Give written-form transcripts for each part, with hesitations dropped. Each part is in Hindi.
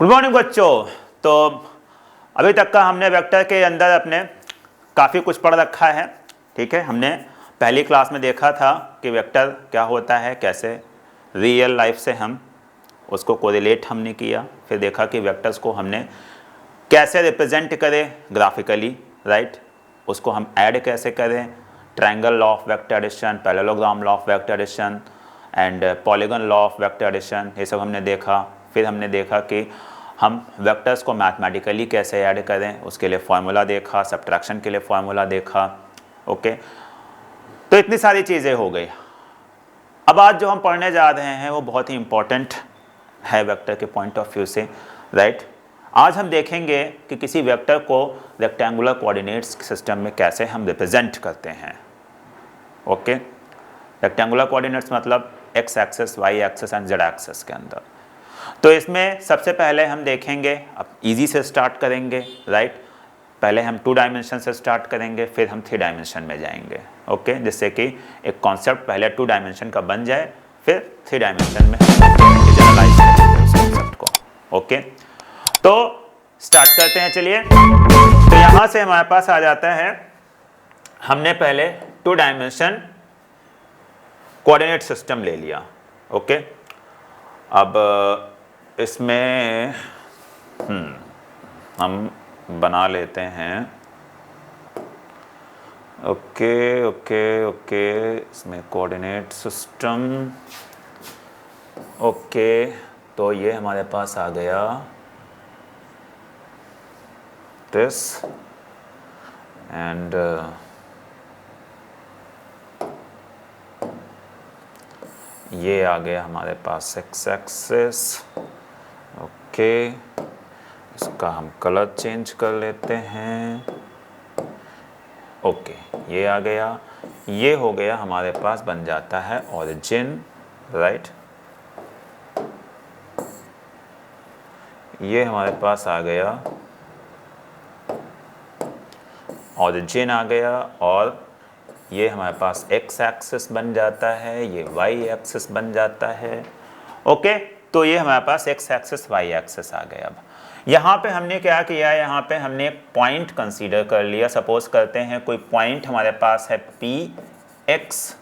गुड मॉर्निंग बच्चों। तो अभी तक का हमने वेक्टर के अंदर अपने काफ़ी कुछ पढ़ रखा है। ठीक है, हमने पहली क्लास में देखा था कि वेक्टर क्या होता है, कैसे रियल लाइफ से हम उसको कोरिलेट हमने किया। फिर देखा कि वेक्टर्स को हमने कैसे रिप्रेजेंट करें ग्राफिकली, राइट, उसको हम ऐड कैसे करें, triangle law of vector addition, parallelogram law of vector addition and polygon law of vector addition, ये सब हमने देखा। फिर हमने देखा कि हम वेक्टर्स को मैथमेटिकली कैसे ऐड करें, उसके लिए फार्मूला देखा, सब्ट्रैक्शन के लिए फार्मूला देखा। ओके, तो इतनी सारी चीज़ें हो गई। अब आज जो हम पढ़ने जा रहे हैं वो बहुत ही इम्पोर्टेंट है वेक्टर के पॉइंट ऑफ व्यू से, राइट। आज हम देखेंगे कि किसी वेक्टर को रेक्टेंगुलर कोऑर्डिनेट्स सिस्टम में कैसे हम रिप्रेजेंट करते हैं। ओके, रेक्टेंगुलर कोऑर्डिनेट्स मतलब x axis, y axis and z axis के अंदर। तो इसमें सबसे पहले हम देखेंगे, अब इजी से स्टार्ट करेंगे, राइट। पहले हम 2 डायमेंशन से स्टार्ट करेंगे, फिर हम 3 डायमेंशन में जाएंगे। ओके, जिससे कि एक कॉन्सेप्ट पहले 2 डायमेंशन का बन जाए, फिर 3 डायमेंशन में जनरलाइज करेंगे उस कॉन्सेप्ट को। ओके, तो स्टार्ट करते हैं, चलिए। तो यहाँ से हमारे पास आ जाता है, हमने पहले 2 डायमेंशन कोऑर्डिनेट सिस्टम ले लिया। ओके, अब इसमें हम बना लेते हैं। ओके ओके ओके, इसमें कोऑर्डिनेट सिस्टम। ओके, तो ये हमारे पास आ गया दिस एंड ये आ गया हमारे पास एक्स एक्सिस। ओके, इसका हम कलर चेंज कर लेते हैं। ओके, ये आ गया, ये हो गया हमारे पास, बन जाता है ओरिजिन, राइट। ये हमारे पास आ गया ओरिजिन आ गया, और ये हमारे पास एक्स एक्सिस बन जाता है, ये वाई एक्सिस बन जाता है। ओके, तो ये हमारे पास एक्स एक्सिस वाई एक्सिस आ गया। अब यहाँ पे हमने क्या किया, यहाँ पे हमने एक पॉइंट कंसीडर कर लिया। सपोज करते हैं कोई पॉइंट हमारे पास है पी एक्स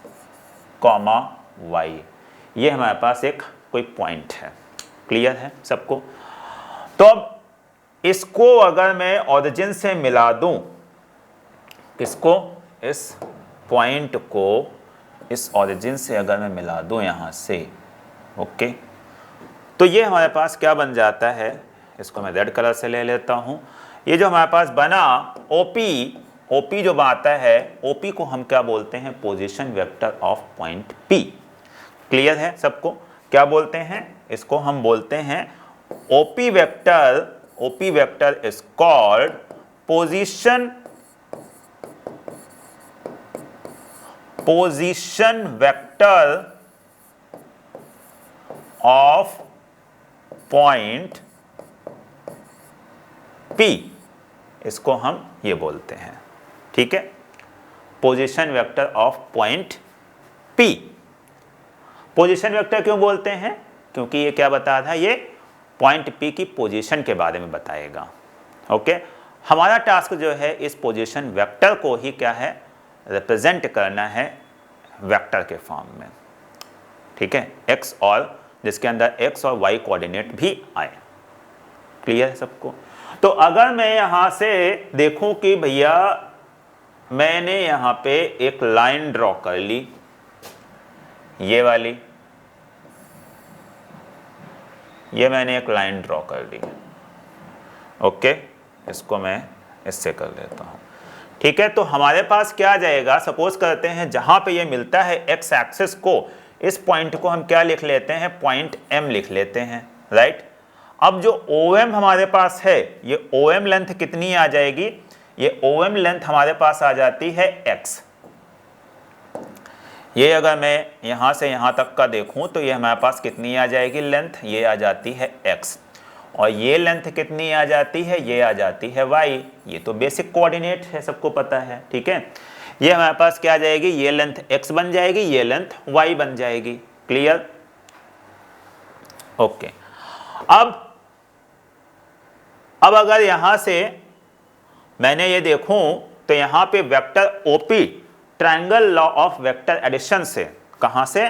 कॉमा वाई, ये हमारे पास एक कोई पॉइंट है। क्लियर है सबको? तो अब इसको अगर मैं ओरिजिन से मिला दूं, किसको, इस पॉइंट को इस ओरिजिन से अगर मैं मिला दूं यहाँ से, ओके, तो ये हमारे पास क्या बन जाता है, इसको मैं रेड कलर से ले लेता हूँ। ये जो हमारे पास बना ओपी जो आता है, ओपी को हम क्या बोलते हैं, position vector of point P. Clear है सबको? क्या बोलते हैं इसको, हम बोलते हैं OP vector is called position vector of point P, इसको हम ये बोलते हैं। ठीक है, position vector of point P। Position vector क्यों बोलते हैं? क्योंकि ये क्या बता रहा है, ये पॉइंट P की पोजीशन के बारे में बताएगा। ओके, हमारा टास्क जो है इस पोजीशन वेक्टर को ही क्या है, रिप्रेजेंट करना है वेक्टर के फॉर्म में। ठीक है, x और जिसके अंदर x और y कोऑर्डिनेट भी आए। क्लियर है सबको? तो अगर मैं यहां से देखूं कि भैया मैंने यहां पे एक लाइन ड्रॉ कर ली, ये वाली, ये मैंने एक लाइन ड्रॉ कर ली। ओके, इसको मैं इससे कर लेता हूं। ठीक है, तो हमारे पास क्या आ जाएगा, सपोज करते हैं जहां पे ये मिलता है एक्स एक्सिस को, इस पॉइंट को हम क्या लिख लेते हैं, पॉइंट M लिख लेते हैं, राइट। अब जो OM हमारे पास है, ये OM लेंथ कितनी आ जाएगी, ये OM लेंथ हमारे पास आ जाती है x। ये अगर मैं यहां से यहां तक का देखूं तो ये हमारे पास कितनी आ जाएगी लेंथ, ये आ जाती है x, और ये लेंथ कितनी आ जाती है, ये आ जाती है y। ये तो बेसिक कोऑर्डिनेट है, सबको पता है। ठीक है, ये हमारे पास क्या आ जाएगी, ये लेंथ x बन जाएगी, ये लेंथ y बन जाएगी। क्लियर? ओके, अब अब अगर यहां से मैंने ये देखूं तो यहां पे vector OP triangle law of vector addition से, कहां से?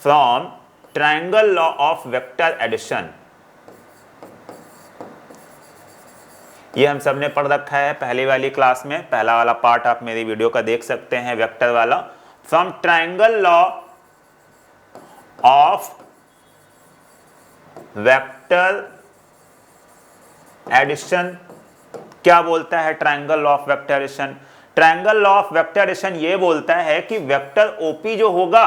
From triangle law of vector addition. ये हम सब ने पढ़ रखा है पहली वाली क्लास में, पहला वाला पार्ट आप मेरी वीडियो का देख सकते हैं, वेक्टर वाला। From triangle law of vector addition क्या बोलता है? Triangle law of vector addition, triangle law of vector addition ये बोलता है कि वेक्टर ओपी जो होगा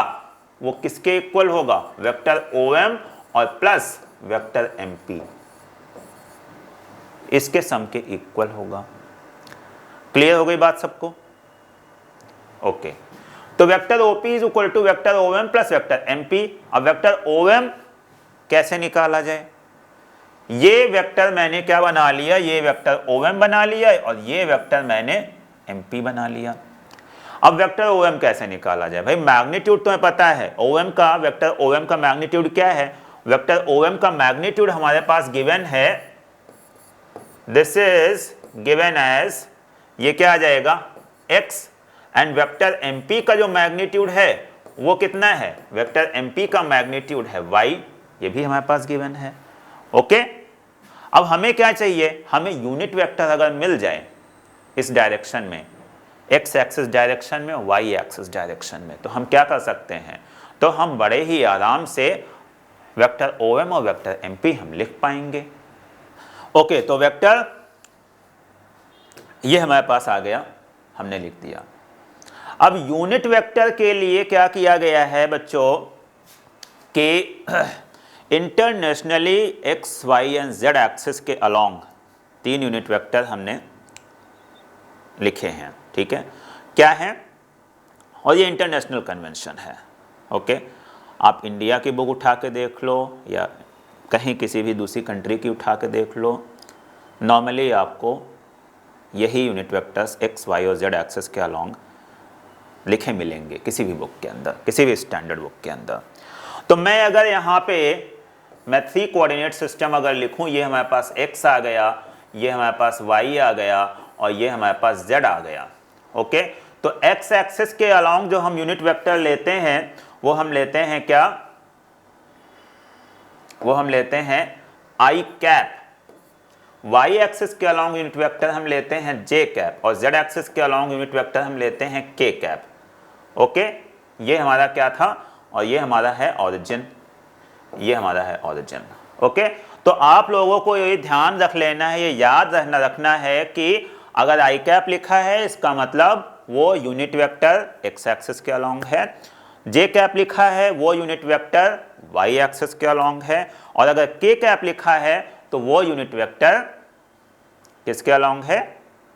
वो किसके इक्वल होगा? वेक्टर ओएम और प्लस वेक्टर एमपी, इसके सम के इक्वल होगा। क्लियर हो गई बात सबको? ओके, तो vector OP is equal to vector OM plus vector MP. अब वेक्टर ओएम कैसे निकाला जाए? ये वेक्टर मैंने क्या बना लिया? ये वेक्टर ओएम बना लिया और ये वेक्टर मैंने एमपी बना लिया। अब वेक्टर ओएम कैसे निकाला जाए? भाई मैग्नीट्यूड तुम्हें पता है ओएम का, वेक्टर ओएम का मैग्नीट्यूड क्या है? वेक्टर ओएम का मैग्नीट्यूड हमारे पास गिवन है, दिस इज गिवन एज, ये क्या आ जाएगा? x, एंड वेक्टर एमपी का जो मैग्नीट्यूड है वो कितना है? वेक्टर एमपी का मैग्नीट्यूड है y, ये भी हमारे पास गिवन है। ओके, अब हमें क्या चाहिए? हमें यूनिट वेक्टर अगर मिल जाए इस डायरेक्शन में, x एक्सिस डायरेक्शन में, y एक्सिस डायरेक्शन में, तो हम क्या कर सकते हैं? तो हम बड़े ही आराम से वेक्टर ओएम और वेक्टर एमपी हम लिख पाएंगे। ओके, तो वेक्टर ये हमारे पास आ गया, हमने लिख दिया। अब यूनिट वेक्टर के लिए क्या किया गया है बच्चों कि internationally x, y and z axis के अलोंग 3 यूनिट वेक्टर हमने लिखे हैं। ठीक है, क्या है? और ये इंटरनेशनल कन्वेंशन है। ओके, आप इंडिया की बुक उठा के देख लो या कहीं किसी भी दूसरी कंट्री की उठा के देख लो, नॉर्मली आपको यही यूनिट वेक्टर्स एक्स, वाई और जेड एक्सिस के अलोंग लिखे मिलेंगे किसी भी बुक के अंदर, किसी भी स्टैंडर्ड बुक के अंदर। तो मैं अगर यहाँ पे मैं 3 कोऑर्डिनेट सिस्टम अगर लिखूँ, ये हमारे पास x आ गया, ये हमारे पास y आ गया और ये हमारे पास z आ गया। ओके, तो x एक्सिस के अलोंग जो हम यूनिट वेक्टर लेते हैं वो हम लेते हैं क्या? वो हम लेते हैं i कैप। y एक्सिस के अलोंग यूनिट वेक्टर हम लेते हैं j कैप और z एक्सिस के अलोंग यूनिट वेक्टर हम लेते हैं k कैप। ओके, ये हमारा क्या था? और ये हमारा है ऑरिजिन, ये हमारा है ऑरिजिन। ओके, तो आप लोगों को ये ध्यान रख लेना है, ये याद रखना है कि अगर आई कैप लिखा है इसका मतलब वो यूनिट वेक्टर एक्स एक्सिस के अलोंग है, जे कैप लिखा है वो यूनिट वेक्टर वाई एक्सिस के अलोंग है, और अगर के कैप लिखा है तो वो यूनिट वेक्टर किसके अलोंग है?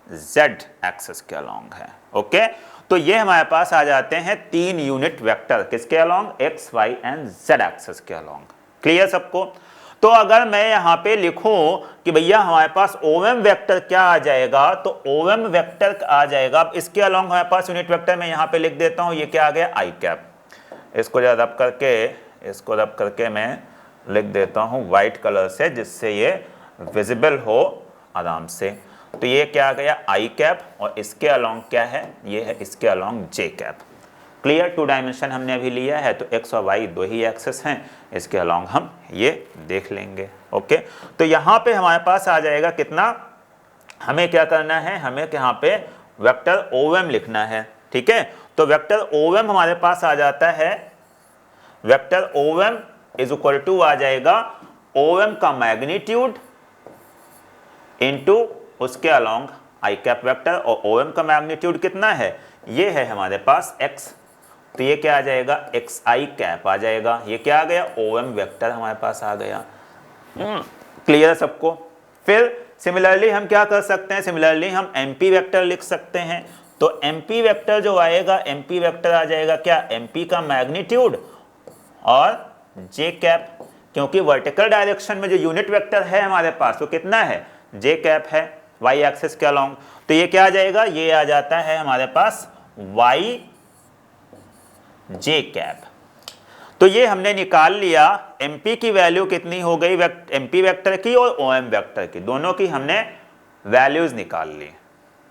जेड एक्सिस के अलोंग है। ओके, तो ये हमारे पास आ जाते हैं 3 यूनिट वेक्टर किसके along? X, y and z axis के अलोंग। क्लियर सबको? तो अगर मैं यहाँ पे लिखूं कि भैया हमारे पास ओएम वेक्टर क्या आ जाएगा, तो ओएम वेक्टर आ जाएगा, अब इसके अलोंग हमारे पास यूनिट वेक्टर मैं यहाँ पे लिख देता हूँ, ये क्या आ गया? आई कैप। इसको जरा रब करके मैं लिख देता हूँ वाइट कलर से, जिससे ये विजिबल हो आराम से। तो ये क्या आ गया? आई कैप, और इसके अलोंग क्या है? ये है इसके अलोंग जे कैप। क्लियर? 2 डायमेंशन हमने अभी लिया है, तो एक्स और वाई 2 ही एक्सिस हैं, इसके अलोंग हम ये देख लेंगे। ओके, तो यहाँ पे हमारे पास आ जाएगा कितना? हमें क्या करना है? हमें यहाँ पे वेक्टर ओएम लिखना है। ठीक है, तो वेक्टर ओएम हमारे पास आ जाता है, vector OM is equal to आ जाएगा ओएम का मैग्नीट्यूड इनटू उसके अलोंग आई कैप वेक्टर, और ओएम का मैग्नीट्यूड कितना है? ये है हमारे पास x, तो ये क्या आ जाएगा? एक्स आई कैप आ जाएगा। ये क्या आ गया? ओएम वेक्टर हमारे पास आ गया। क्लियर है सबको? फिर सिमिलरली हम क्या कर सकते हैं? सिमिलरली हम एमपी वेक्टर लिख सकते हैं। तो एमपी वेक्टर जो आएगा, एमपी वेक्टर आ जाएगा क्या? एमपी का मैग्नीट्यूड और जे कैप, क्योंकि वर्टिकल डायरेक्शन में जो यूनिट वेक्टर है हमारे पास वो कितना है? जे कैप है वाई एक्सिस के अलोंग। तो ये क्या आ जाएगा? ये आ जाता है हमारे पास वाई जे कैप। तो ये हमने निकाल लिया, एमपी की वैल्यू कितनी हो गई, एमपी वेक्टर की और ओएम वेक्टर की, दोनों की हमने वैल्यूज निकाल ली।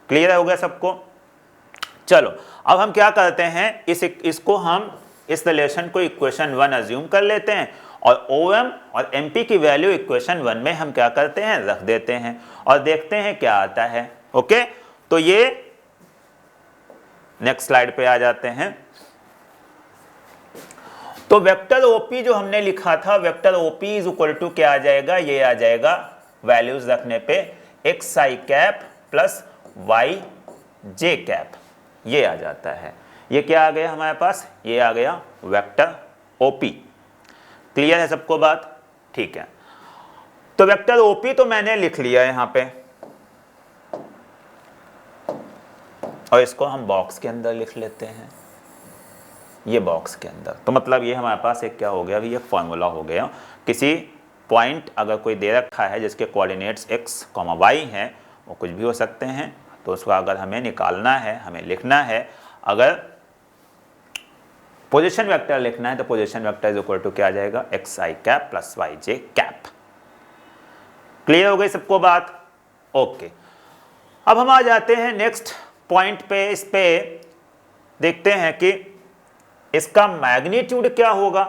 क्लियर हो गया सबको? चलो अब हम क्या करते हैं, इसको हम इस रिलेशन को इक्वेशन 1 अज्यूम कर लेते हैं और ओएम और एमपी की वैल्यू इक्वेशन 1 में हम क्या करते हैं, रख देते हैं और देखते हैं क्या आता है। ओके, तो ये नेक्स्ट स्लाइड पे आ जाते हैं। तो वेक्टर ओपी जो हमने लिखा था, vector OP is equal to क्या आ जाएगा, ये आ जाएगा वैल्यूज रखने पे x i cap plus y j cap, ये आ जाता है। ये क्या आ गया हमारे पास, ये आ गया वेक्टर ओपी। क्लियर है सबको बात? ठीक है, तो वेक्टर ओपी तो मैंने लिख लिया यहां पे और इसको हम बॉक्स के अंदर लिख लेते हैं, ये बॉक्स के अंदर। तो मतलब ये हमारे पास एक क्या हो गया, अभी एक फॉर्मूला हो गया। किसी पॉइंट अगर कोई दे रखा है जिसके कोऑर्डिनेट्स x, y हैं, वो कुछ भी हो सकते हैं, तो उसका अगर हमें निकालना है, हमें लिखना है, अगर पोजीशन वेक्टर लिखना है तो position vector is equal to क्या आ जाएगा, x i cap plus y j cap. Clear हो गई सबको बात? ओके, अब हम आ जाते हैं नेक्स्ट पॉइंट पे। इस पे देखते हैं कि इसका मैग्नीट्यूड क्या होगा।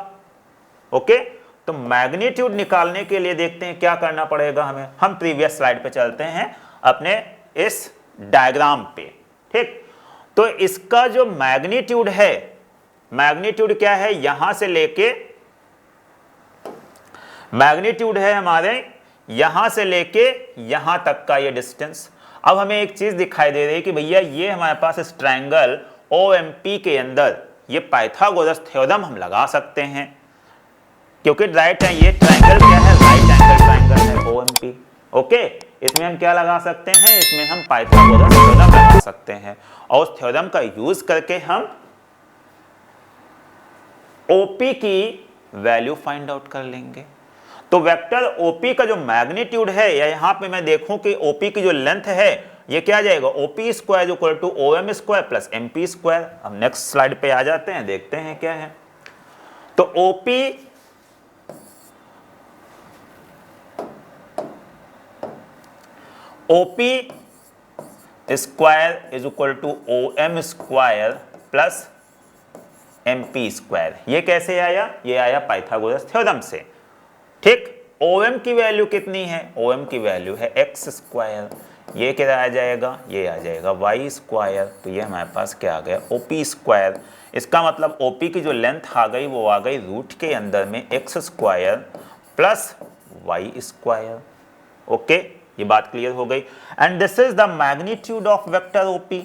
ओके, तो मैग्नीट्यूड निकालने के लिए देखते हैं क्या करना पड़ेगा हमें। हम प्रीवियस स्लाइड पे चलते हैं अपने इस डायग्राम पे। ठीक, तो इसका जो मैग्नीट्यूड है, मैग्नीट्यूड क्या है, यहां से लेके मैग्नीट्यूड है हमारे यहां से लेके यहां तक का ये डिस्टेंस। अब हमें एक चीज दिखाई दे रही है कि भैया ये हमारे पास इस ट्रायंगल OMP के अंदर ये पाइथागोरस थ्योरम हम लगा सकते हैं, क्योंकि राइट है, ये ट्रायंगल क्या है, राइट एंगल ट्रायंगल है OMP। ओके, इसमें हम क्या लगा सकते हैं, इसमें हम पाइथागोरस थ्योरम लगा सकते हैं और उस थ्योरम का यूज करके हम OP की वैल्यू फाइंड आउट कर लेंगे। तो वेक्टर OP का जो मैग्नीट्यूड है, या यहां पे मैं देखूं कि OP की जो लेंथ है, ये क्या आ जाएगा, OP square equal to OM square plus MP square. अब नेक्स्ट स्लाइड पे आ जाते हैं, देखते हैं क्या है। तो OP square is equal to OM square plus MP square. ये कैसे आया, ये आया पाइथागोरस थ्योरम से। ठीक, OM की वैल्यू कितनी है, OM की वैल्यू है x स्क्वायर, ये क्या आ जाएगा, ये आ जाएगा y स्क्वायर। तो ये हमारे पास क्या आ गया, OP स्क्वायर। इसका मतलब OP की जो लेंथ आ गई वो आ गई रूट के अंदर में x square plus y square. Okay, ये बात क्लियर हो गई। And this is the magnitude of vector OP,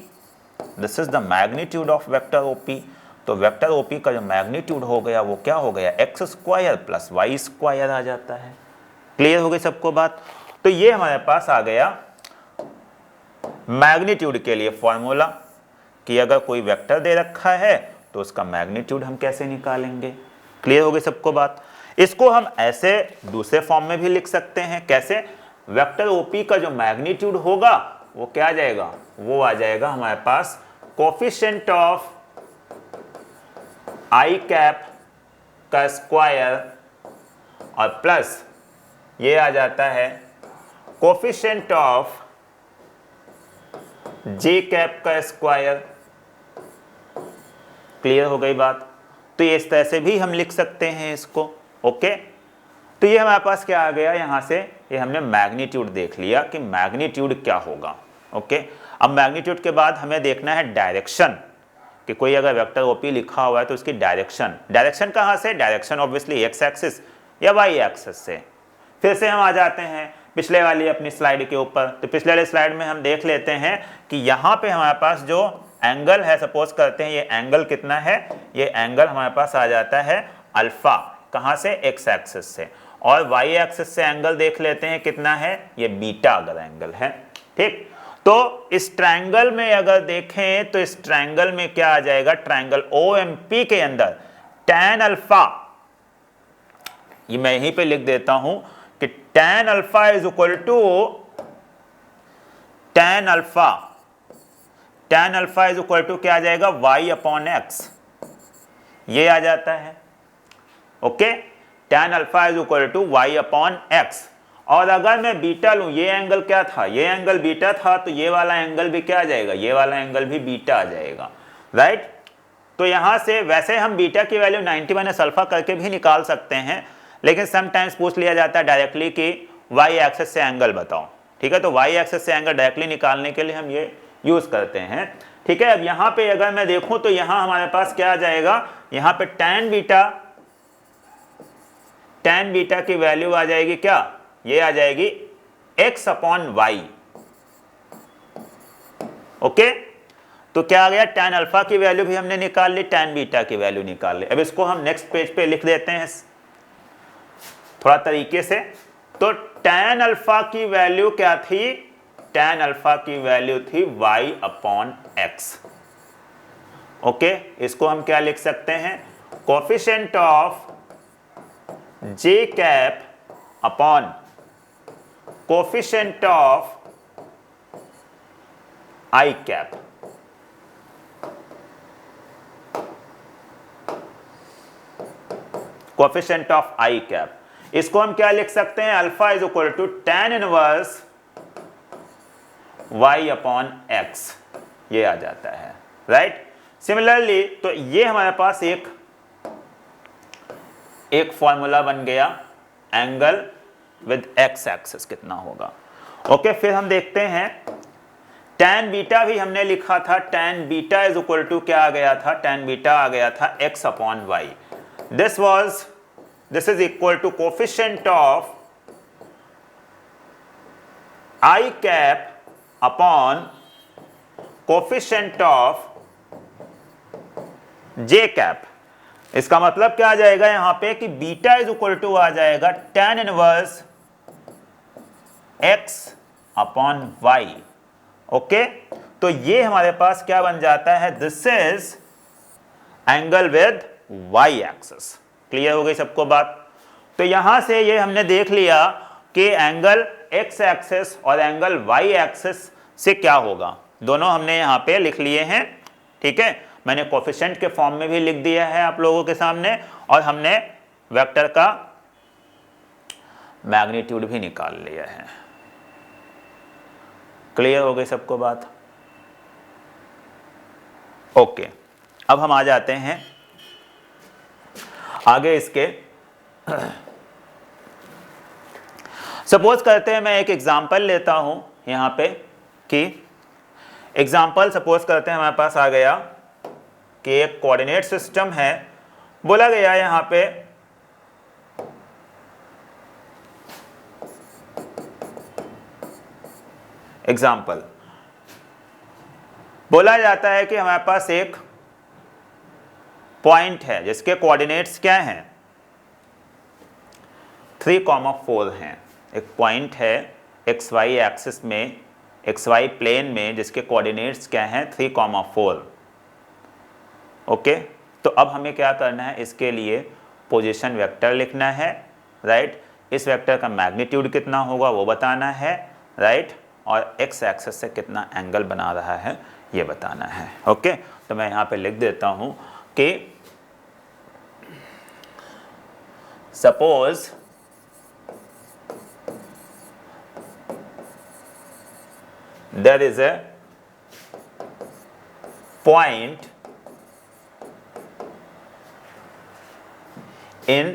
this is the magnitude of vector OP। तो वेक्टर OP का जो मैग्नीट्यूड हो गया वो क्या हो गया, X square plus Y square आ जाता है। क्लियर हो गई सबको बात? तो ये हमारे पास आ गया मैग्नीट्यूड के लिए फॉर्मूला, कि अगर कोई वेक्टर दे रखा है तो उसका मैग्नीट्यूड हम कैसे निकालेंगे। क्लियर हो गई सबको बात? इसको हम ऐसे दूसरे फॉर्म में भी लिख सकते हैं। कैसे, वेक्टर OP का जो मैग्नीट्यूड होगा वो क्या आ जाएगा, वो आ जाएगा हमारे पास कोफिशिएंट ऑफ आई कैप का स्क्वायर और प्लस ये आ जाता है कोफिशिएंट ऑफ जे कैप का स्क्वायर। क्लियर हो गई बात? तो ये इस तरह से भी हम लिख सकते हैं इसको। ओके, तो ये हमारे पास क्या आ गया, यहां से ये हमने मैग्नीट्यूड देख लिया कि मैग्नीट्यूड क्या होगा। ओके, अब मैग्नीट्यूड के बाद हमें देखना है डायरेक्शन, कि कोई अगर वेक्टर OP लिखा हुआ है तो उसकी डायरेक्शन, डायरेक्शन कहाँ से, डायरेक्शन ऑब्वियसली एक्स एक्सिस या वाई एक्सिस से। फिर से हम आ जाते हैं पिछले वाली अपनी स्लाइड के ऊपर। तो पिछले वाली स्लाइड में हम देख लेते हैं कि यहाँ पे हमारे पास जो एंगल है, सपोज करते हैं ये एंगल कितना है, ये एंगल हमारे पास आ जाता है अल्फा, कहाँ से, एक्स एक्सिस से, और वाई एक्सिस से एंगल देख लेते हैं कितना है, ये बीटा अगर एंगल है। ठीक, तो इस ट्रायंगल में अगर देखें तो इस ट्रायंगल में क्या आ जाएगा, ट्रायंगल OMP के अंदर tan अल्फा, ये मैं यहीं पे लिख देता हूं कि tan alpha is equal to tan alpha is equal to क्या आ जाएगा, y अपॉन x, ये आ जाता है। Okay, tan alpha is equal to y upon x. और अगर मैं बीटा लूं, ये एंगल क्या था, ये एंगल बीटा था, तो ये वाला एंगल भी क्या आ जाएगा, ये वाला एंगल भी बीटा आ जाएगा, राइट। तो यहां से वैसे हम बीटा की वैल्यू 90 माइनस अल्फा करके भी निकाल सकते हैं, लेकिन समटाइम्स पूछ लिया जाता है डायरेक्टली कि y एक्सिस से एंगल बताओ, ठीक है। तो y एक्सिस से एंगल डायरेक्टली निकालने के लिए हम ये यूज करते हैं, ठीक है। अब यहां पे अगर मैं देखूं तो यहां हमारे पास क्या आ जाएगा, यहां पे tan बीटा की वैल्यू आ जाएगी क्या, ये आ जाएगी x अपॉन वाई, ओके। तो क्या आ गया, tan अल्फा की वैल्यू भी हमने निकाल ली, tan बीटा की वैल्यू निकाल ली। अब इसको हम नेक्स्ट पेज पे लिख देते हैं थोड़ा तरीके से। तो tan अल्फा की वैल्यू क्या थी, tan अल्फा की वैल्यू थी y अपॉन एक्स, ओके। इसको हम क्या लिख सकते हैं, coefficient of j cap upon coefficient of i cap, coefficient of i cap. इसको हम क्या लिख सकते हैं, alpha is equal to tan inverse y upon x, ये आ जाता है, राइट। सिमिलरली तो ये हमारे पास एक फॉर्मूला बन गया, एंगल विद x एक्सिस कितना होगा, ओके। फिर हम देखते हैं tan बीटा भी हमने लिखा था, tan beta is equal to क्या आ गया था, tan बीटा आ गया था x upon y। This is equal to coefficient of i cap upon coefficient of j cap. इसका मतलब क्या आ जाएगा यहां पे कि बीटा इज इक्वल टू आ जाएगा tan inverse x upon y, okay. तो ये हमारे पास क्या बन जाता है, this is angle with y axis. Clear हो गई सबको बात। तो यहां से ये हमने देख लिया कि एंगल x एक्सिस और एंगल y एक्सिस से क्या होगा, दोनों हमने यहां पे लिख लिए हैं, ठीक है। मैंने कोफिशिएंट के फॉर्म में भी लिख दिया है आप लोगों के सामने, और हमने वेक्टर का मैग्नीट्यूड भी निकाल लिया है। क्लियर हो गई सबको बात, ओके। अब हम आ जाते हैं आगे इसके। सपोज करते हैं मैं एक एग्जांपल लेता हूं यहां पे, कि एग्जांपल सपोज करते हैं हमारे पास आ गया कि एक कोऑर्डिनेट सिस्टम है, बोला गया यहां पे एग्जांपल, बोला जाता है कि हमारे पास एक पॉइंट है जिसके कोऑर्डिनेट्स क्या हैं, 3,4 हैं। एक पॉइंट है XY एक्सिस में, XY प्लेन में, जिसके कोऑर्डिनेट्स क्या हैं, 3,4, ओके। तो अब हमें क्या करना है, इसके लिए पोजीशन वेक्टर लिखना है, राइट। इस वेक्टर का मैग्नीट्यूड कितना होगा वो बताना है, राइट। और x एक्सिस से कितना एंगल बना रहा है ये बताना है, ओके। तो मैं यहाँ पे लिख देता हूँ कि suppose there is a point in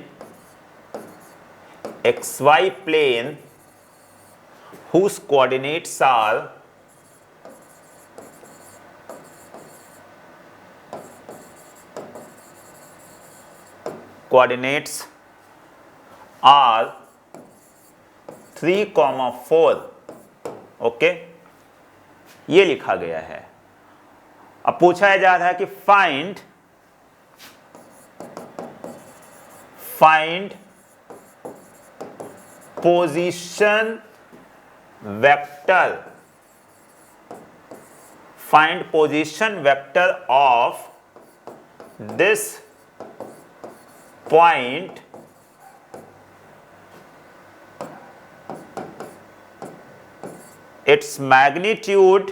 xy plane whose coordinates are coordinates are 3,4, okay. ये लिखा गया है। अब पूछा जा रहा है कि find position vector, find position vector of this point its magnitude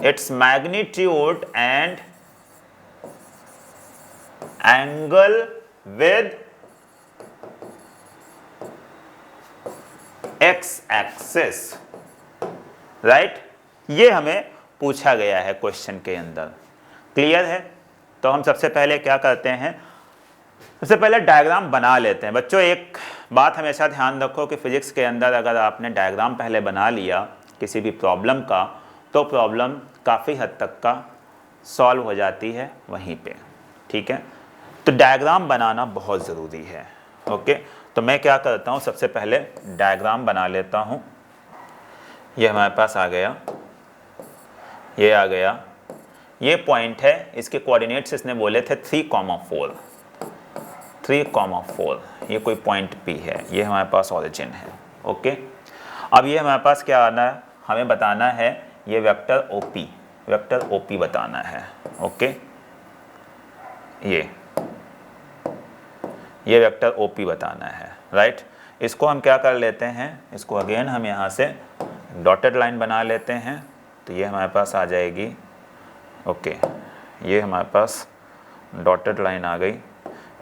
its magnitude and angle with x axis, right. ये हमें पूछा गया है क्वेश्चन के अंदर, क्लियर है। तो हम सबसे पहले क्या करते हैं, सबसे पहले डायग्राम बना लेते हैं। बच्चों एक बात हमेशा ध्यान रखो कि फिजिक्स के अंदर अगर आपने डायग्राम पहले बना लिया किसी भी प्रॉब्लम का, तो प्रॉब्लम काफ़ी हद तक का सॉल्व हो जाती है वहीं पे, ठीक है। तो डायग्राम बनाना बहुत ज़रूरी है, ओके। तो मैं क्या करता हूँ, सबसे पहले डायग्राम बना लेता हूँ। ये हमारे पास आ गया, ये आ गया, ये पॉइंट है, इसके कोऑर्डिनेट्स इसने बोले थे 3,4, 3,4, ये कोई पॉइंट P है, ये हमारे पास ओरिजिन है, ओके। अब ये हमारे पास क्या आना है, हमें बताना है ये वेक्टर OP बताना है, ओके। ये वेक्टर OP बताना है, राइट। इसको हम क्या कर लेते हैं, इसको अगेन हम यहाँ से डॉटेड लाइन बना लेते हैं। तो ये हमारे पास आ जाएगी, ओके। ये हमारे पास डॉटेड लाइन आ गई।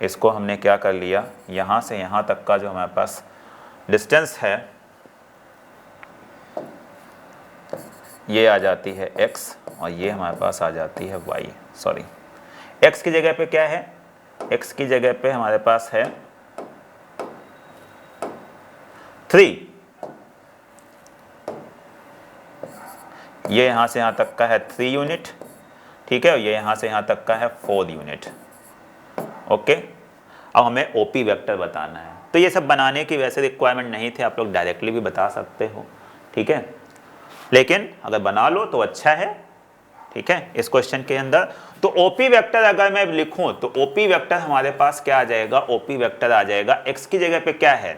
इसको हमने क्या कर लिया, यहाँ से यहाँ तक का जो हमारे पास डिस्टेंस है ये आ जाती है x, और ये हमारे पास आ जाती है y, सॉरी x की जगह पे क्या है, x की जगह पे हमारे पास है 3, ये यहाँ से यहाँ तक का है 3 यूनिट, ठीक है। और ये यहाँ से यहाँ तक का है 4 यूनिट, ओके। अब हमें OP वेक्टर बताना है। तो ये सब बनाने की वैसे रिक्वायरमेंट नहीं थे, आप लोग डायरेक्टली भी बता सकते हो, ठीक है। लेकिन अगर बना लो तो अच्छा है, ठीक है। इस क्वेश्चन के अंदर तो OP वेक्टर अगर मैं लिखूं तो OP वेक्टर हमारे पास क्या आ जाएगा, OP वेक्टर आ जाएगा x की जगह पे क्या है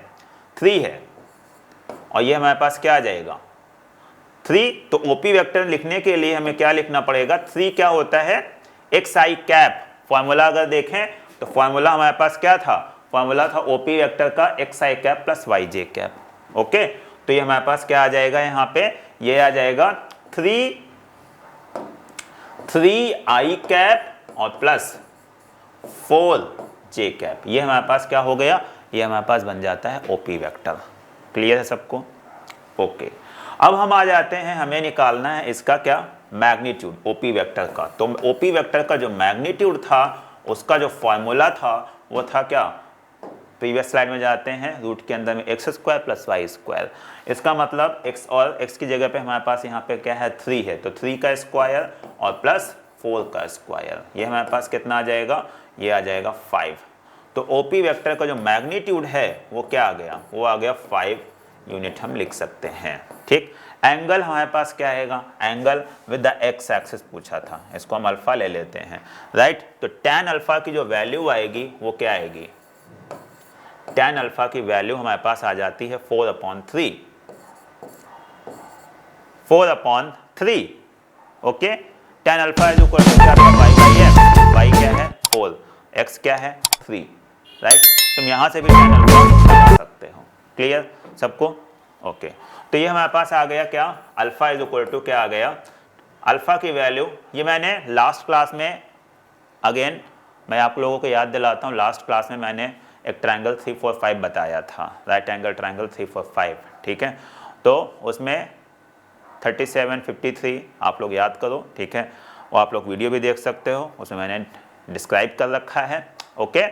3 है, और ये हमारे पास क्या आ जाएगा 3। तो OP वेक्टर लिखने के लिए हमें क्या लिखना पड़ेगा, 3 क्या होता है xi कैप। फॉर्मूला अगर देखें तो फॉर्मूला हमारे पास क्या था, फॉर्मूला था OP वेक्टर का xi cap plus yj cap, okay. तो ये हमारे पास क्या आ जाएगा, यहाँ पे ये आ जाएगा 3i कैप और प्लस 4j कैप। ये हमारे पास क्या हो गया, ये हमारे पास बन जाता है OP वेक्टर। क्लियर है सबको, ओके। अब हम आ जाते हैं, हमें निकालना है इसका क्या, मैग्नीट्यूड OP वेक्टर का। तो OP वेक्टर का जो मैग्नीट्यूड था उसका जो फॉर्मूला था वो था क्या, प्रीवियस स्लाइड में जाते हैं, रूट के अंदर में x² प्लस y²। इसका मतलब x और x की जगह पे हमारे पास यहाँ पे क्या है 3 है, तो 3 का स्क्वायर और प्लस 4 का स्क्वायर, ये हमारे पास कितना आ जाएगा, ये आ जाएगा 5। तो OP वेक्टर का जो मैग्नीट्यूड है वो क्या आ गया, वो आ गया 5 यूनिट हम लिख सकते हैं, ठीक। एंगल हमारे पास क्या आएगा, angle with the x axis पूछा था, इसको हम अल्फा ले लेते हैं, राइट। तो tan अल्फा की जो वैल्यू आएगी वो क्या आएगी, tan अल्फा की वैल्यू हमारे पास आ जाती है 4/3, 4/3, okay. tan alpha is equal to क्या, y क्या है 4, x क्या है 3, राइट। तुम यहाँ से भी tan अल्फा लगा सकते हो, क्लियर सबको, ओके। तो ये हमारे पास आ गया क्या, अल्फा इज इक्वल टू क्या आ गया, अल्फा की वैल्यू, ये मैंने लास्ट क्लास में, अगेन मैं आप लोगों को याद दिलाता हूँ, लास्ट क्लास में मैंने एक ट्रायंगल 3 4 5 बताया था, राइट एंगल ट्रायंगल 3 4 5, ठीक है। तो उसमें 37 53 आप लोग याद करो, ठीक है। और आप लोग वीडियो भी देख सकते हो, उसमें मैंने डिस्क्राइब कर रखा है, ओके।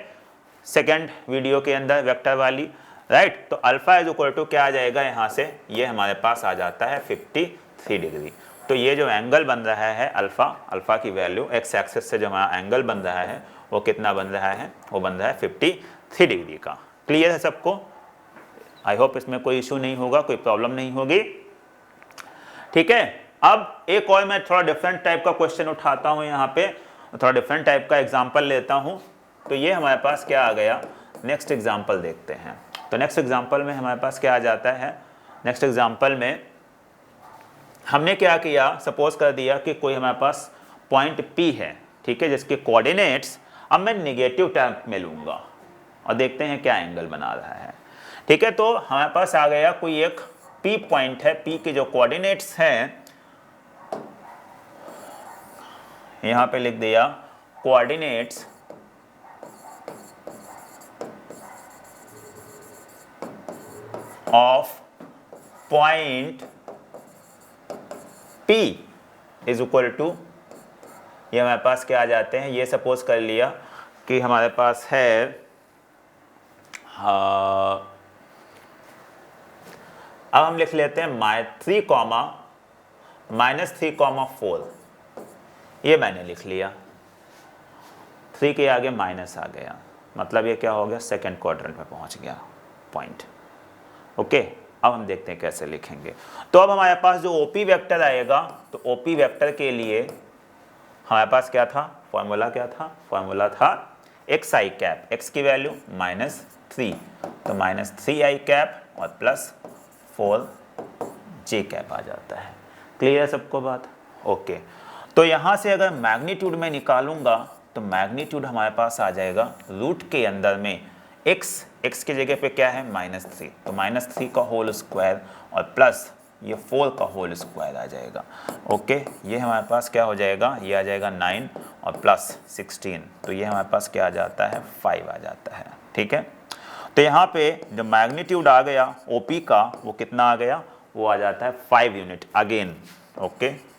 सेकेंड वीडियो के अंदर वेक्टर वाली, राइट। तो अल्फा इज इक्वल टू क्या आ जाएगा, यहाँ से ये हमारे पास आ जाता है 53 डिग्री। तो ये जो एंगल बन रहा है अल्फा की वैल्यू x एक्सिस से जो हमारा एंगल बन रहा है वो कितना बन रहा है, वो बन रहा है 53 डिग्री का। क्लियर है सबको, आई होप इसमें कोई इशू नहीं होगा, कोई प्रॉब्लम नहीं होगी, ठीक है। अब एक और मैं थोड़ा डिफरेंट टाइप का क्वेश्चन उठाता हूँ, यहाँ पे थोड़ा डिफरेंट टाइप का एग्जाम्पल लेता हूँ। तो ये हमारे पास क्या आ गया, नेक्स्ट एग्जाम्पल देखते हैं। तो नेक्स्ट एग्जाम्पल में हमारे पास क्या आ जाता है, नेक्स्ट एग्जाम्पल में हमने क्या किया, सपोज कर दिया कि कोई हमारे पास पॉइंट P है, ठीक है, जिसके कोऑर्डिनेट्स अब मैं नेगेटिव टर्म में लूँगा और देखते हैं क्या एंगल बना रहा है, ठीक है। तो हमारे पास आ गया कोई एक P पॉइंट है, P के जो कोऑर्डिनेट्स हैं यहाँ पे लिख दिया coordinates of point P is equal to, ये हमारे पास क्या आ जाते हैं, ये सपोज कर लिया कि हमारे पास है अब हम लिख लेते हैं 3 -3, ये मैंने लिख लिया, 3 के आगे माइनस आ गया, मतलब ये क्या हो गया, सेकंड क्वाड्रेंट में पहुंच गया पॉइंट। ओके, अब हम देखते हैं कैसे लिखेंगे। तो अब हमारे पास जो ओपी वेक्टर आएगा, तो ओपी वेक्टर के लिए हमारे पास क्या था, फॉर्मूला क्या था, फॉर्मूला था एक्स आई कैप, एक्स की वैल्यू -3, तो -3i कैप और +4j कैप आ जाता है। क्लियर है सबको बात? ओके, तो यहाँ से अगर मैग्नीट्यूड में निकालूंगा तो मैग्नीट्यूड हमारे पास आ जाएगा रूट के अंदर में x की जगह पे क्या है -3, तो -3 का होल स्क्वायर और प्लस ये 4 का होल स्क्वायर आ जाएगा। ओके, ये हमारे पास क्या हो जाएगा, ये आ जाएगा 9 और +16, तो ये हमारे पास क्या आ जाता है, 5 आ जाता है। ठीक है, तो यहाँ पे जो मैग्नीट्यूड आ गया ओपी का वो कितना आ गया, वो आ जाता है 5 यूनिट अगेन। ओके,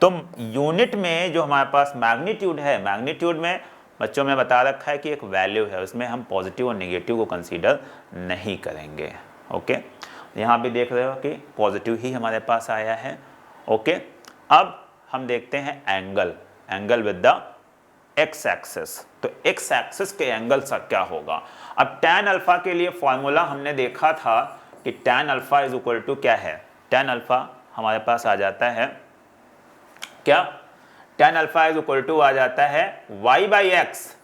तो यूनिट में जो हमारे पास मैग्नीट्यूड है, मैग्नीट्यूड में बच्चों में बता रखा है कि एक वैल्यू है, उसमें हम पॉजिटिव और नेगेटिव को कंसीडर नहीं करेंगे। ओके, यहाँ भी देख रहे हो कि पॉजिटिव ही हमारे पास आया है। ओके, अब हम देखते हैं angle with the x axis, तो एक्स एक्सिस के एंगल सा क्या होगा। अब tan अल्फा के लिए फॉर्मूला हमने देखा था कि tan alpha is equal to क्या है, tan अल्फा हमारे पास आ जाता है क्या, tan alpha is equal to आ जाता है y/x,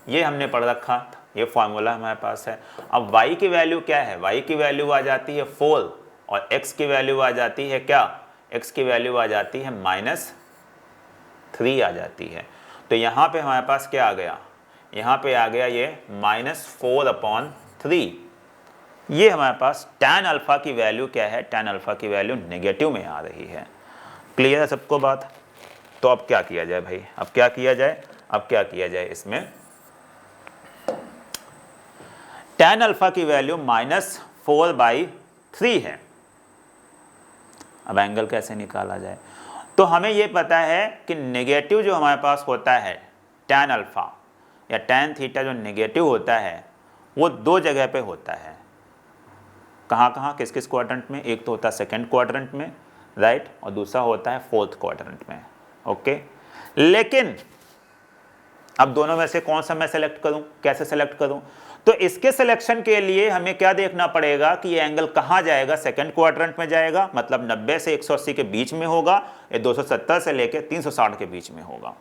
ये हमने पढ़ रखा, ये फॉर्मूला हमारे पास है। अब y की वैल्यू क्या है, y की वैल्यू आ जाती है 4 और x की वैल्यू आ जाती है क्या, x की वैल्यू आ जाती है -3 आ जाती है। तो यहाँ पे हमारे पास क्या आ गया, यहाँ पे आ गया ये -4/3, ये हमारे पास tan अल्फा की वैल्यू क्या है, tan अल्फा की वैल्यू नेगेटिव में आ रही है। क्लियर है सबको बात? तो अब क्या किया जाए भाई, अब क्या किया जाए, इसमें tan अल्फा की वैल्यू -4/3 है। अब एंगल कैसे निकाला जाए, तो हमें यह पता है कि नेगेटिव जो हमारे पास होता है tan अल्फा या tan थीटा जो नेगेटिव होता है वो 2 जगह पे होता है, कहाँ किस किस क्वाड्रेंट में, एक तो होता है सेकंड क्वाड्रेंट में, राइट, और दूसरा होता है फोर्थ क्वाड्रेंट में। ओके, लेकिन अब दोनों में से कौन सा मैं सेलेक्ट करूं, कैसे सेलेक्ट करूं, तो इसके सिलेक्शन के लिए हमें क्या देखना पड़ेगा कि ये एंगल कहाँ जाएगा, सेकंड क्वाड्रेंट में जाएगा, मतलब 90 से 180 के बीच में होगा, या 270 से लेके 360 के बीच में होगा।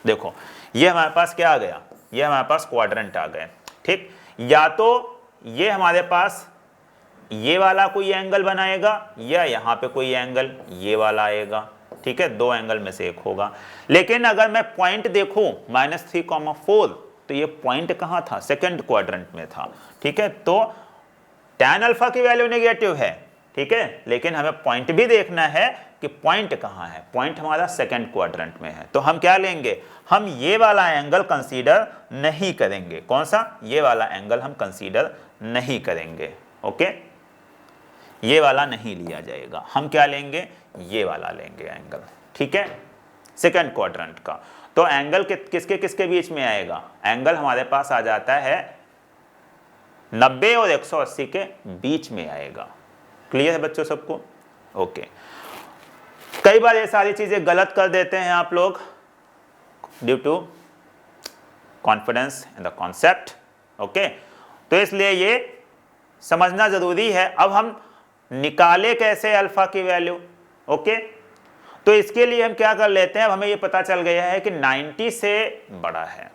देखो ये हमारे पास क्या आ गया, ये हमारे पास क्वाड्रेंट आ गए। ठीक, या तो ये हमारे पास ये वाला कोई एंगल बनाएगा या यहाँ पे कोई एंगल ये वाला आएगा। ठीक है, 2 एंगल में से एक होगा। लेकिन अगर मैं पॉइंट देखूं -3,4, तो ये पॉइंट कहाँ था, सेकंड क्वाड्रेंट में था। ठीक है, तो tan अल्फा की वैल्यू नेगेटिव है, ठीक है, लेकिन हमें पॉइंट भी देखना है कि पॉइंट कहाँ है, पॉइंट हमारा सेकंड क्वाड्रेंट में है। तो हम क्या लेंगे, हम ये वाला एंगल कंसीडर नहीं करेंगे। कौन सा, ये वाला एंगल हम कंसीडर नहीं करेंगे। ओके, ये वाला नहीं लिया जाएगा, हम क्या लेंगे, ये वाला लेंगे एंगल। ठीक है, सेकंड क्वाड्रेंट का। तो एंगल किसके किसके बीच में आएगा, एंगल हमारे पास आ जाता है 90 और 180 के बीच में आएगा। क्लियर है बच्चों सबको? ओके, कई बार ये सारी चीजें गलत कर देते हैं आप लोग due to confidence in the concept. Okay, तो इसलिए ये समझना जरूरी है। अब हम निकाले कैसे अल्फा की वैल्यू। ओके, तो इसके लिए हम क्या कर लेते हैं, अब हमें ये पता चल गया है कि 90 से बड़ा है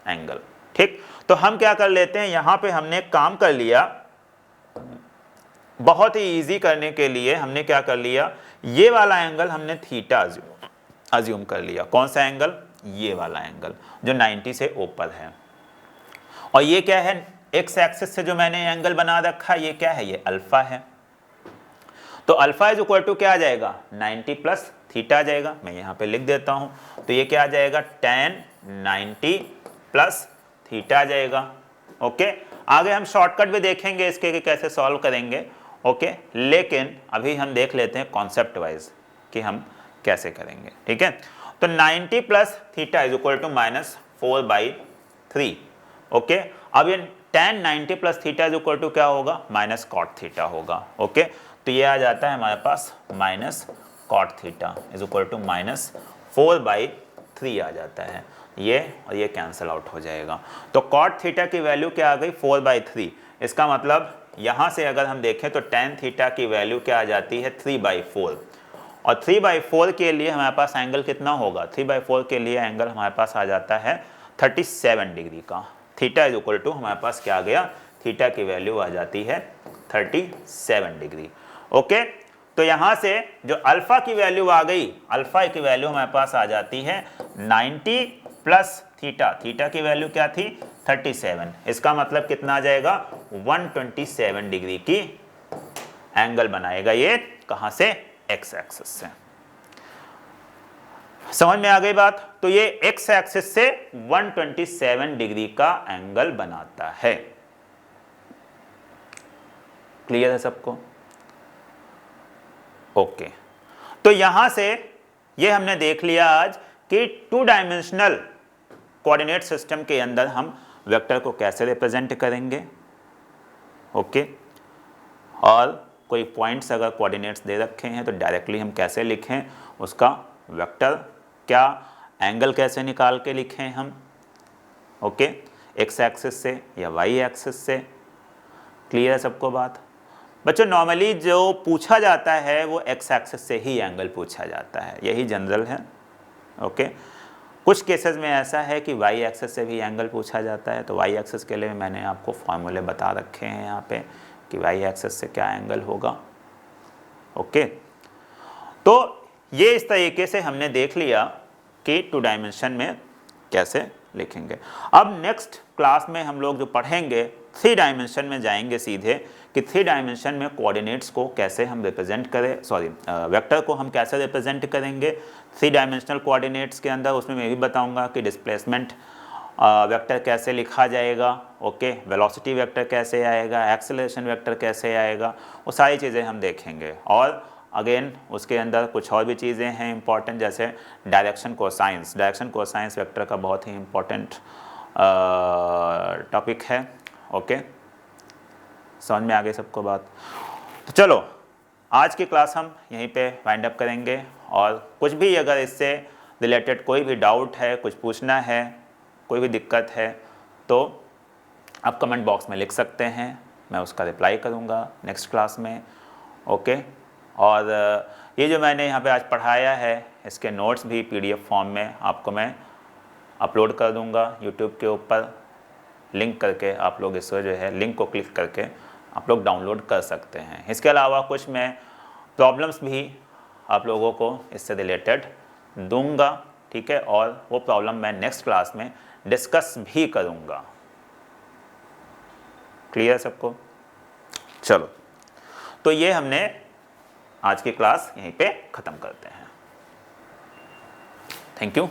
एंगल। ठीक, तो हम क्या कर लेते हैं, यहां पे हमने काम कर लिया, बहुत ही इजी करने के लिए हमने क्या कर लिया, ये वाला एंगल हमने थीटा अज्यूम कर लिया। कौन सा एंगल, ये वाला एंगल जो 90 से ऊपर है। और ये क्या है, एक्स एक्सिस से जो मैंने एंगल बना रखा है, ये क्या है, ये अल्फा है। तो अल्फा इज इक्वल टू क्या आ जाएगा 90 प्लस थीटा आ जाएगा। मैं यहाँ पे लिख देता हूँ, तो ये क्या आ जाएगा tan 90 प्लस थीटा आ जाएगा। ओके, आगे हम शॉर्टकट भी देखेंगे इसके कि कैसे सॉल्व करेंगे। ओके, लेकिन अभी हम देख लेते हैं कॉन्सेप्ट वाइज कि हम कैसे करेंगे। ठीक है, तो 90 plus theta is equal to -4/3। Okay, अब ये tan 90 plus theta is equal to क्या होगा माइनस कॉट थीटा होगा। ओके, तो ये आ जाता है हमारे पास minus cot theta is equal to -4/3 आ जाता है। ये और ये कैंसिल आउट हो जाएगा। तो कॉट थीटा की वैल्यू क्या आ गई 4/3। इसका मतलब यहाँ से अगर हम देखें तो tan थीटा की वैल्यू क्या आ जाती है 3/4। और 3/4 के लिए हमारे पास एंगल कितना होगा, 3/4 के लिए एंगल हमारे पास आ जाता है 37 डिग्री का। थीटा इज इक्वल टू हमारे पास क्या आ गया, थीटा की वैल्यू आ जाती है 37 डिग्री। ओके, तो यहाँ से जो अल्फा की वैल्यू आ गई, अल्फा की वैल्यू हमारे पास आ जाती है 90 प्लस थीटा। थीटा की वैल्यू क्या थी 37। इसका मतलब कितना आ जाएगा 127 डिग्री की एंगल बनाएगा ये, कहां से, एक्स एक्सिस से। समझ में आ गई बात। तो ये एक्स एक्सिस से 127 डिग्री का एंगल बनाता है। क्लियर है सबको? ओके, तो यहां से ये हमने देख लिया आज कि 2 डायमेंशनल कोऑर्डिनेट सिस्टम के अंदर हम वेक्टर को कैसे रिप्रेजेंट करेंगे। ओके, और कोई पॉइंट्स अगर कोऑर्डिनेट्स दे रखे हैं तो डायरेक्टली हम कैसे लिखें उसका वेक्टर, क्या एंगल कैसे निकाल के लिखें हम। ओके, एक्स एक्सिस से या वाई एक्सिस से। क्लियर है सबको बात? बच्चों नॉर्मली जो पूछा जाता है वो एक्स एक्सिस से ही एंगल पूछा जाता है, यही जनरल है। ओके, कुछ केसेस में ऐसा है कि वाई एक्सिस से भी एंगल पूछा जाता है, तो वाई एक्सिस के लिए मैंने आपको फॉर्मूले बता रखे हैं यहाँ पे कि वाई एक्सिस से क्या एंगल होगा। ओके, तो ये इस तरीके से हमने देख लिया कि 2 डायमेंशन में कैसे लिखेंगे। अब नेक्स्ट क्लास में हम लोग जो पढ़ेंगे 3 डायमेंशन में जाएंगे सीधे, कि 3 डायमेंशन में कोऑर्डिनेट्स को कैसे हम रिप्रेजेंट करें, सॉरी वेक्टर को हम कैसे रिप्रेजेंट करेंगे 3 डायमेंशनल कोऑर्डिनेट्स के अंदर। उसमें मैं भी बताऊंगा कि डिस्प्लेसमेंट वेक्टर कैसे लिखा जाएगा। ओके, वेलोसिटी वेक्टर कैसे आएगा, एक्सेलरेशन वेक्टर कैसे आएगा, वो सारी चीज़ें हम देखेंगे। और अगेन उसके अंदर कुछ और भी चीज़ें हैं इंपॉर्टेंट, जैसे direction cosines. Direction cosines vector का बहुत ही इंपॉर्टेंट टॉपिक है। ओके, समझ में आ गई सबको बात? तो चलो आज की क्लास हम यहीं पे वाइंड अप करेंगे, और कुछ भी अगर इससे रिलेटेड कोई भी डाउट है, कुछ पूछना है, कोई भी दिक्कत है, तो आप कमेंट बॉक्स में लिख सकते हैं, मैं उसका रिप्लाई करूँगा नेक्स्ट क्लास में। ओके, और ये जो मैंने यहाँ पे आज पढ़ाया है इसके नोट्स भी PDF फॉर्म में आपको मैं अपलोड कर दूँगा यूट्यूब के ऊपर, लिंक करके आप लोग इसको जो है लिंक को क्लिक करके आप लोग डाउनलोड कर सकते हैं। इसके अलावा कुछ मैं प्रॉब्लम्स भी आप लोगों को इससे रिलेटेड दूंगा, ठीक है, और वो प्रॉब्लम मैं नेक्स्ट क्लास में डिस्कस भी करूंगा। क्लियर सबको? चलो, तो ये हमने आज की क्लास यहीं पे ख़त्म करते हैं। Thank you.